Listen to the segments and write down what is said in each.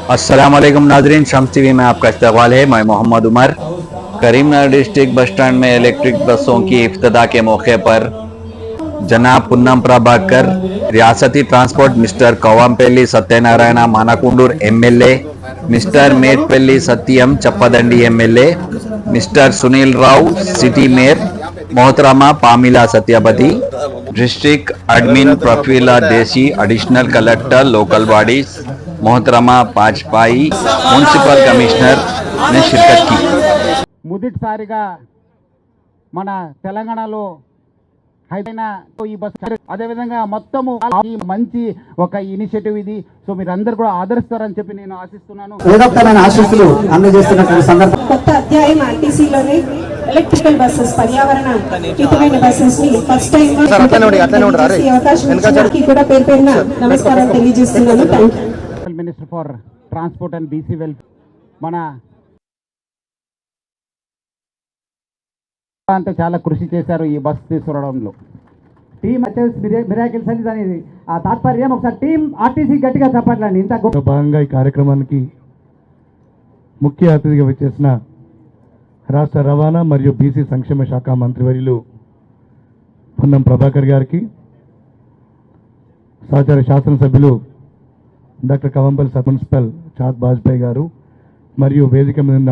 अस्सलाम वालेकुम नाजरीन, शम्स टीवी में आपका इस्तकबाल है। मैं Mohammed Umar. Karimnagar district bus stand में इलेक्ट्रिक बसों की इफ्तिताह के मौके पर जनाब पुन्नम प्रभाकर, रियासती transport Mister Kavvampalli Satyanarayana Manakondur MLA, Mister Medipally Sathyam Choppadandi MLA, Mister Sunil Rao city mayor, मोहतरमा Pamela Satpathy, district admin Praphulla Desai, additional collector local bodies मोहतरमा पाजपाई, మున్సిపల్ కమిషనర్ ने शिरकत की। మొదటిసారిగా మన తెలంగాణలో ఈ బస్ అదేవిధంగా మొత్తము మంచి ఒక ఇనిషియేటివ్ ఇది. సో మీరు అందరు కూడా ఆదరిస్తారని చెప్పి నేను ఆశిస్తున్నాను. ఆశీస్సులు అందజేస్తున్నటువంటి సందర్భం కొత్త అధ్యాయం ఆర్టీసీలోనే ఎలక్ట్రికల్ బస్సెస్ పర్యావరణ హితమైన బస్సెస్ ని ఫస్ట్ టైం అవకాశం కూడా పేరు పేరున నమస్కారం తెలియజేస్తున్నాను. Minister for transport and BC welfare మన అంటే చాలా కృషి చేశారు ఈ బస్ తీసుకురావడంలో. టీమ్ మిరాకిల్స్ అని దాని ఆ తాత్పర్యం ఒకసారి టీం ఆర్టీసీ గట్టిగా చెప్పట్లండి. ఇంత భాగంగా ఈ కార్యక్రమానికి ముఖ్య అతిథిగా వచ్చేసిన రాష్ట్ర రవాణా మరియు బీసీ సంక్షేమ శాఖ మంత్రివర్యులు పున్నం ప్రభాకర్ గారికి, సహచర శాసనసభ్యులు doctor Kavampalli municipal Chad Bajpai గారు మరియు వేదిక మీద ఉన్న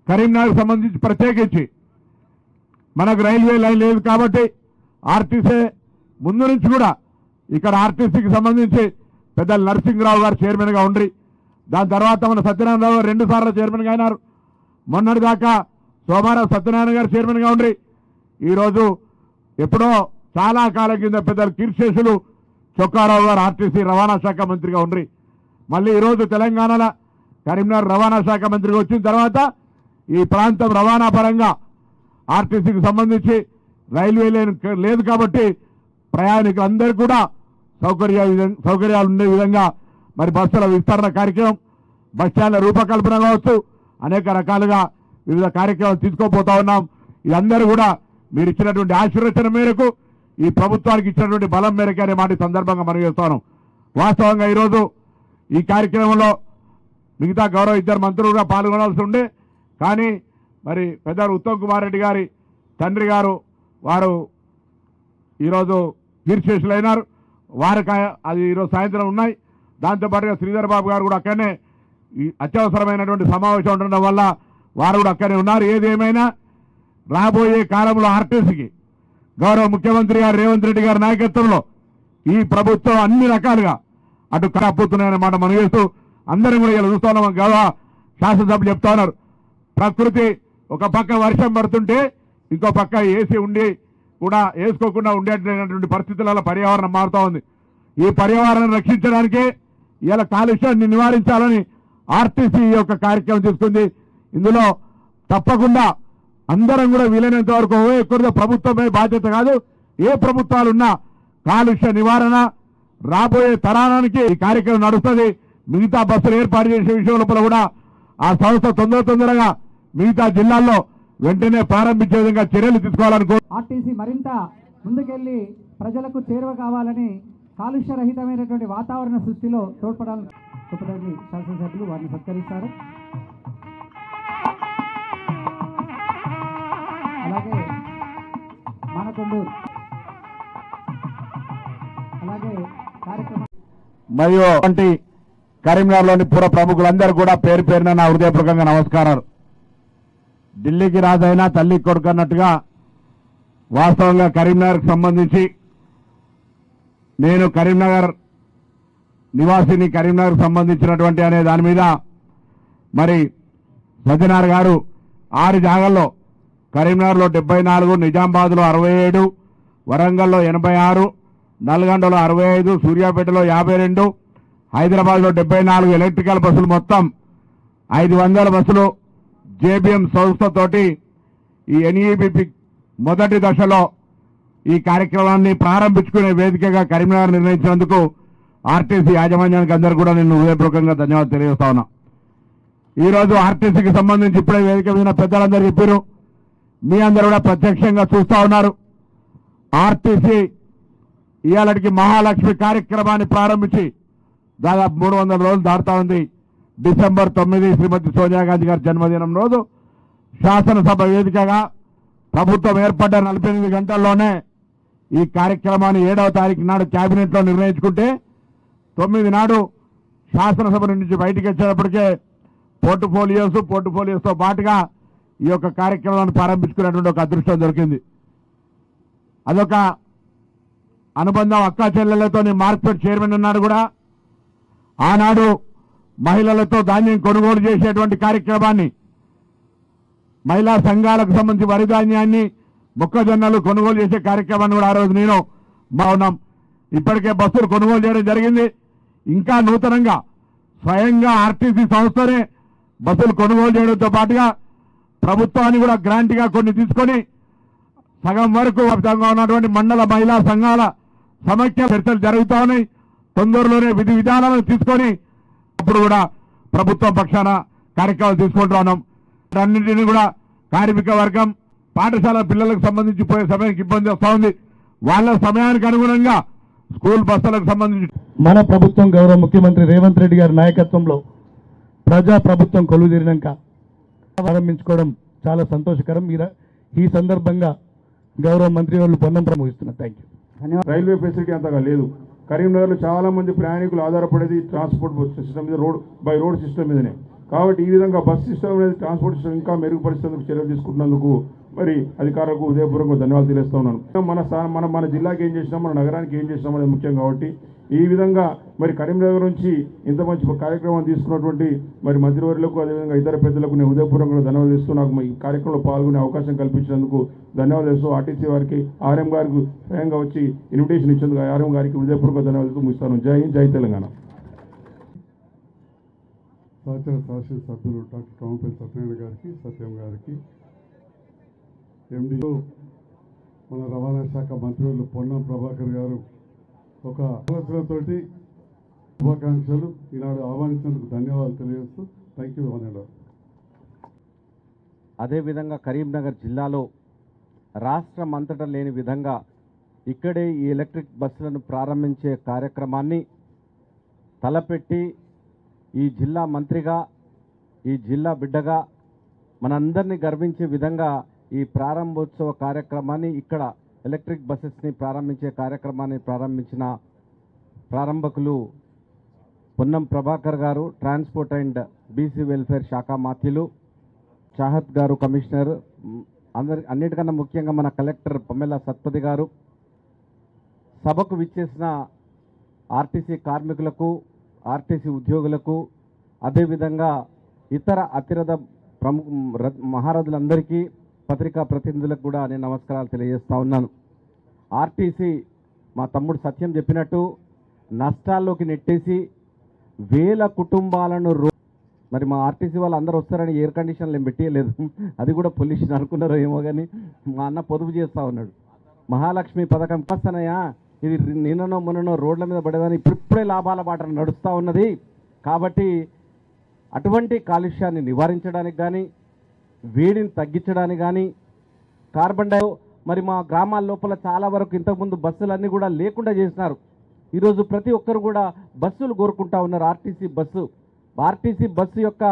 కరీంనగర్ సంబంధించి ప్రత్యేకించి మనకు రైల్వే లైన్ లేదు కాబట్టి ఆర్టీసీ ముందు నుంచి కూడా ఇక్కడ ఆర్టీసీకి సంబంధించి పెద్ద నరసింహరావు గారు చైర్మన్గా ఉండ్రి. దాని తర్వాత మన సత్యనారాయణ గారు 2 సార్లు చైర్మన్గా అయినారు. మొన్నటి దాకా సోమారావు సత్యనారాయణ గారు చైర్మన్గా ఉండ్రి. ఈరోజు ఎప్పుడో చాలా కాలం కింద పెద్దలు కీర్తిశేషులు చొక్కారావు గారు ఆర్టీసీ రవాణా శాఖ మంత్రిగా ఉండ్రి. మళ్ళీ ఈరోజు తెలంగాణలో కరీంనగర్ రవాణా శాఖ మంత్రిగా వచ్చిన తర్వాత ఈ ప్రాంతం రవాణా పరంగా ఆర్టీసీకి సంబంధించి రైల్వే లైన్ లేదు కాబట్టి ప్రయాణికులందరూ కూడా సౌకర్యాలు ఉండే విధంగా మరి బస్సుల విస్తరణ కార్యక్రమం, బస్ స్టాండ్ల రూపకల్పన కావచ్చు, అనేక రకాలుగా వివిధ కార్యక్రమాలు తీసుకోపోతా ఉన్నాం. ఇదందరూ కూడా మీరు ఇచ్చినటువంటి ఆశీర్వచనం మేరకు, ఈ ప్రభుత్వానికి ఇచ్చినటువంటి బలం మేరకు అనే మాట సందర్భంగా మనం చేస్తాను. వాస్తవంగా ఈరోజు ఈ కార్యక్రమంలో మిగతా గౌరవ 2 మంత్రులు కూడా పాల్గొనాల్సి ఉండే, కానీ మరి పెద్దలు ఉత్తమ్ కుమార్ రెడ్డి గారి తండ్రి గారు వారు ఈరోజు కీర్తిశేషులైనారు. వారికి అది ఈరోజు సాయంత్రం ఉన్నాయి. దాంతోపాటుగా శ్రీధర్ బాబు గారు కూడా అక్కడనే ఈ అత్యవసరమైనటువంటి సమావేశం ఉండడం వల్ల వారు కూడా అక్కడనే ఉన్నారు. ఏదేమైనా రాబోయే కాలంలో ఆర్టీసీకి గౌరవ ముఖ్యమంత్రి గారు రేవంత్ రెడ్డి గారి నాయకత్వంలో ఈ ప్రభుత్వం అన్ని రకాలుగా అటు కాకపోతున్నాయనే మాట మనం చేస్తూ అందరం కూడా ఇలా చూస్తా ఉన్నాం. గౌరవ శాసనసభ్యులు చెప్తా ఉన్నారు, ప్రకృతి ఒక పక్క వర్షం పడుతుంటే ఇంకో పక్క ఏసీ ఉండి కూడా వేసుకోకుండా ఉండేటటువంటి పరిస్థితులలో పర్యావరణం మారుతూ ఉంది. ఈ పర్యావరణాన్ని రక్షించడానికి ఇలా కాలుష్యాన్ని నివారించాలని ఆర్టీసీ యొక్క కార్యక్రమం తీసుకుంది. ఇందులో తప్పకుండా అందరం కూడా వీలైనంత వరకు ఎక్కువ ప్రభుత్వమే బాధ్యత కాదు, ఏ ప్రభుత్వాలున్నా కాలుష్య నివారణ రాబోయే తరానికి ఈ కార్యక్రమం నడుస్తుంది. మిగతా బస్సులు ఏర్పాటు చేసే విషయంలో కూడా ఆ సంస్థ తొందరగా మిగతా జిల్లాల్లో వెంటనే ప్రారంభించే విధంగా చర్యలు తీసుకోవాలనుకో. ఆర్టీసీ మరింత ముందుకెళ్లి ప్రజలకు చేరువ కావాలని కాలుష్య రహితమైనటువంటి వాతావరణ సృష్టిలో తోడ్పడాలని శాసనసభ్యులు వారిని సత్కరిస్తారు. అలాగే మానకొండూరు మరియు కరీంనగర్లోని పూర్వ ప్రముఖులందరూ కూడా పేరు పేరున నా హృదయపూర్వకంగా నమస్కారాలు. ఢిల్లీకి రాజైనా తల్లి కొడుకు అన్నట్టుగా వాస్తవంగా కరీంనగర్కి సంబంధించి నేను కరీంనగర్ నివాసిని, కరీంనగర్కి సంబంధించినటువంటి అనే దాని మీద మరి సజ్జనార్ గారు 6 జాగాల్లో కరీంనగర్లో 74, నిజామాబాద్లో 67, వరంగల్లో 86, నల్గొండలో 65, సూర్యాపేటలో 52, హైదరాబాద్లో 74 ఎలక్ట్రికల్ బస్సులు మొత్తం 500 బస్సులు జేబీఎం సంస్థతోటి ఈ ఎన్ఈబిపి మొదటి దశలో ఈ కార్యక్రమాన్ని ప్రారంభించుకునే వేదికగా కరీంనగర్ నిర్ణయించినందుకు ఆర్టీసీ యాజమాన్యానికి అందరూ కూడా నేను హృదయపూర్వకంగా ధన్యవాదాలు తెలియజేస్తా ఉన్నా. ఈరోజు ఆర్టీసీకి సంబంధించి ఇప్పుడే వేదిక మీద పెద్దలందరూ చెప్పారు, మీ అందరూ కూడా ప్రత్యక్షంగా చూస్తా ఉన్నారు. ఆర్టీసీ ఇవాళకి మహాలక్ష్మి కార్యక్రమాన్ని ప్రారంభించి దాదాపు 300 రోజులు దాటుతా ఉంది. డిసెంబర్ 9 శ్రీమతి సోనియా గాంధీ గారి జన్మదినం రోజు శాసనసభ వేదికగా ప్రభుత్వం ఏర్పడ్డ 48 గంటల్లోనే ఈ కార్యక్రమాన్ని 7వ తారీఖు నాడు కేబినెట్లో నిర్ణయించుకుంటే 9 నాడు శాసనసభ నుంచి బయటికి వచ్చేటప్పటికే పోర్టుఫోలియోస్తో పాటుగా ఈ యొక్క కార్యక్రమాన్ని ప్రారంభించుకునేటువంటి ఒక అదృష్టం దొరికింది. అదొక అనుబంధం. అక్కా చెల్లెలతో మార్కెట్ చైర్మన్ ఉన్నాడు కూడా ఆనాడు మహిళలతో ధాన్యం కొనుగోలు చేసేటువంటి కార్యక్రమాన్ని, మహిళా సంఘాలకు సంబంధించి వరి ధాన్యాన్ని, మొక్కజొన్నలు కొనుగోలు చేసే కార్యక్రమాన్ని కూడా ఆ రోజు నేను ఉన్నాం. ఇప్పటికే బస్సులు కొనుగోలు చేయడం జరిగింది. ఇంకా నూతనంగా స్వయంగా ఆర్టీసీ సంస్థనే బస్సులు కొనుగోలు చేయడంతో పాటుగా ప్రభుత్వాన్ని కూడా గ్రాంట్గా కొన్ని తీసుకొని సగం వరకు వ్యాప్తంగా ఉన్నటువంటి మండల మహిళా సంఘాల సమైక్య చర్చలు జరుగుతూ ఉన్నాయి. తొందరలోనే విధి విధానాలను తీసుకొని అప్పుడు కూడా ప్రభుత్వం పక్షాన కార్యక్రమాలు తీసుకుంటూ ఉన్నాం. అన్నింటినీ కూడా కార్మిక వర్గం పాఠశాల పిల్లలకు సంబంధించి పోయే సమయానికి ఇబ్బంది వస్తూ ఉంది. వాళ్ళ సమయానికి అనుగుణంగా స్కూల్ బస్సులకు సంబంధించి మన ప్రభుత్వం గౌరవ ముఖ్యమంత్రి రేవంత్ రెడ్డి గారి నాయకత్వంలో ప్రజా ప్రభుత్వం కొలువుదీరినాక ప్రారంభించుకోవడం చాలా సంతోషకరం. ఈ సందర్భంగా గౌరవ మంత్రి వాళ్ళు పొన్నం ముగిస్తున్నారు. Thank you. రైల్వే ఫెసిలిటీ అంతగా లేదు. కరీంనగర్లో చాలా మంది ప్రయాణికులు ఆధారపడేది ట్రాన్స్పోర్ట్ సిస్టమ్ మీద, రోడ్ సిస్టమ్ మీదనే. కాబట్టి ఈ విధంగా బస్ సిస్టమ్ అనేది ట్రాన్స్పోర్ట్ సిస్టమ్ ఇంకా మెరుగుపరిచేందుకు చర్యలు తీసుకుంటున్నందుకు మరి అధికారులకు హృదయపూర్వకంగా ధన్యవాదాలు తెలియజేస్తా ఉన్నాను. మన జిల్లాకి ఏం చేసినాం, మన నగరానికి ఏం చేసినాం అనేది ముఖ్యం. కాబట్టి ఈ విధంగా మరి కరీంనగర్ నుంచి ఇంత మంచి కార్యక్రమం తీసుకున్నటువంటి మరి మంత్రివర్యులకు, అదేవిధంగా ఇతర పెద్దలకు నేను హృదయపూర్వకంగా ధన్యవాదాలు చేస్తూ నాకు ఈ కార్యక్రమంలో పాల్గొనే అవకాశం కల్పించినందుకు ధన్యవాదాలు చేస్తూ ఆర్టీసీ వారికి, ఆర్ఎం గారికి స్వయంగా వచ్చి ఇన్విటేషన్ ఇచ్చేందుకు ఆర్ఎం గారికి హృదయపూర్వక ధన్యవాదాలు ముగిస్తాను. జై హింద్, జై తెలంగాణ. సహచర శాసన సభ్యులు డాక్టర్ కామపల్లి సత్యనారాయణ గారికి, సత్యం గారికి, ఎండీఓ మన రవాణా శాఖ మంత్రులు పొన్నం ప్రభాకర్ గారు ఒక ఆలోచనతోటి శుభాకాంక్షలు ఈనాడు ఆహ్వానించినందుకు ధన్యవాదాలు తెలియజేస్తూ థ్యాంక్ యూ అన్నాడు. అదేవిధంగా కరీంనగర్ జిల్లాలో రాష్ట్రం అంతటా లేని విధంగా ఇక్కడే ఈ ఎలక్ట్రిక్ బస్సులను ప్రారంభించే కార్యక్రమాన్ని తలపెట్టి ఈ జిల్లా మంత్రిగా, ఈ జిల్లా బిడ్డగా మనందరినీ గర్వించే విధంగా ఈ ప్రారంభోత్సవ కార్యక్రమాన్ని, ఇక్కడ ఎలక్ట్రిక్ బస్సెస్ని ప్రారంభించే కార్యక్రమాన్ని ప్రారంభించిన ప్రారంభకులు పొన్నం ప్రభాకర్ గారు, ట్రాన్స్పోర్ట్ అండ్ బీసీ వెల్ఫేర్ శాఖ మాత్యులు, చాహత్ గారు కమిషనర్, అన్నిటికన్నా ముఖ్యంగా మన కలెక్టర్ పమ్మెల సత్పతి గారు, సభకు విచ్చేసిన ఆర్టీసీ కార్మికులకు, ఆర్టీసీ ఉద్యోగులకు, అదేవిధంగా ఇతర అతిరథ మహారథులందరికీ, పత్రికా ప్రతినిధులకు కూడా నేను నమస్కారాలు తెలియజేస్తా ఉన్నాను. ఆర్టీసీ మా తమ్ముడు సత్యం చెప్పినట్టు నష్టాల్లోకి నెట్టేసి వేల కుటుంబాలను మరి మా ఆర్టీసీ వాళ్ళు అందరూ వస్తారని ఎయిర్ కండిషన్లు ఏం పెట్టేయలేదు, అది కూడా పొల్యూషన్ అనుకున్నారో ఏమో కానీ మా అన్న పొదుపు చేస్తూ ఉన్నాడు. మహాలక్ష్మి పథకం వస్తానయా, ఇది నిన్ననో మొన్ననో రోడ్ల మీద పడేదని ఇప్పుడిప్పుడే లాభాల బాట నడుస్తూ ఉన్నది. కాబట్టి అటువంటి కాలుష్యాన్ని నివారించడానికి కానీ, వేడిని తగ్గించడానికి కానీ, కార్బన్ డై మరి మా గ్రామాల లోపల చాలా వరకు ఇంతకుముందు బస్సులన్నీ కూడా లేకుండా చేసినారు. ఈరోజు ప్రతి ఒక్కరు కూడా బస్సులు కోరుకుంటా ఉన్నారు. ఆర్టీసీ బస్సు యొక్క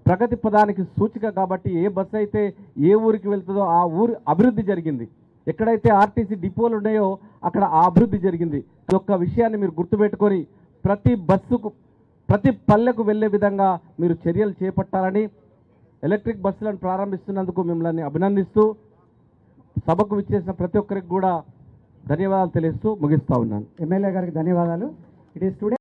ప్రగతి పదానికి సూచిక. కాబట్టి ఏ బస్సు అయితే ఏ ఊరికి వెళ్తుందో ఆ ఊరి అభివృద్ధి జరిగింది. ఎక్కడైతే ఆర్టీసీ డిపోలు ఉన్నాయో అక్కడ ఆ అభివృద్ధి జరిగింది. ఈ యొక్క విషయాన్ని మీరు గుర్తుపెట్టుకొని ప్రతి బస్సుకు ప్రతి పల్లెకు వెళ్ళే విధంగా మీరు చర్యలు చేపట్టాలని, ఎలక్ట్రిక్ బస్సులను ప్రారంభిస్తున్నందుకు మిమ్మల్ని అభినందిస్తూ సభకు విచ్చేసిన ప్రతి ఒక్కరికి కూడా ధన్యవాదాలు తెలియజేస్తూ ముగిస్తా ఉన్నాను. ఎమ్మెల్యే గారికి ధన్యవాదాలు. It is today